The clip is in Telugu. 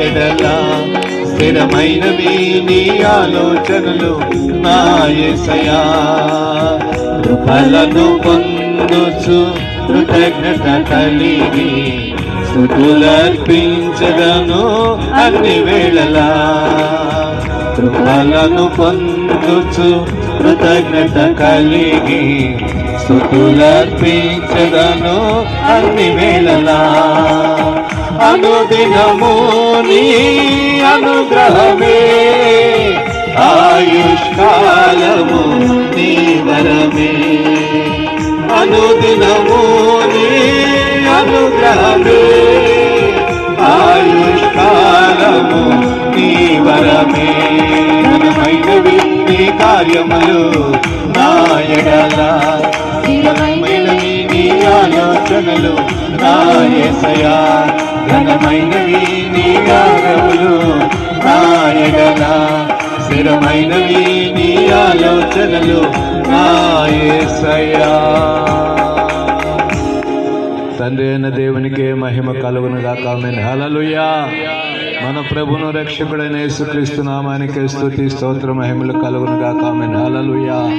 ఎడల స్థిరమైనవి నీ ఆలోచనలు నా యేసయ్యా. కృపలను పొందుచు కృతజ్ఞత కలిగి స్తుతులర్పించదను అన్ని వేళలా. కృపలను పొందుచు కృతజ్ఞత కలిగి స్తుతులర్పించదను అన్ని వేళలా. అనుదినము నీ అనుగ్రహమే ఆయుష్కాలము నీ వరమే. అనుదినము నీ అనుగ్రహమే ఆయుష్కాలము నీ వరమే. ఘనమైనవి నీ కార్యములు నా ఎడల ఘనమైనవి నీ ఆలోచనలు నా యేసయ్యా. ఘనమైనవి నీ కార్యములు నా ఎడల స్థిరమైనవి నీ ఆలోచనలు నా యేసయ్యా. తండ్రి అయిన దేవునికే మహిమ కలుగును గాక. ఆమేన్. హల్లెలూయా. మన ప్రభును రక్షకుడైన యేసుక్రీస్తు నామానికి స్తుతి స్తోత్ర మహిమలు కలుగును గాక. ఆమేన్. హల్లెలూయా.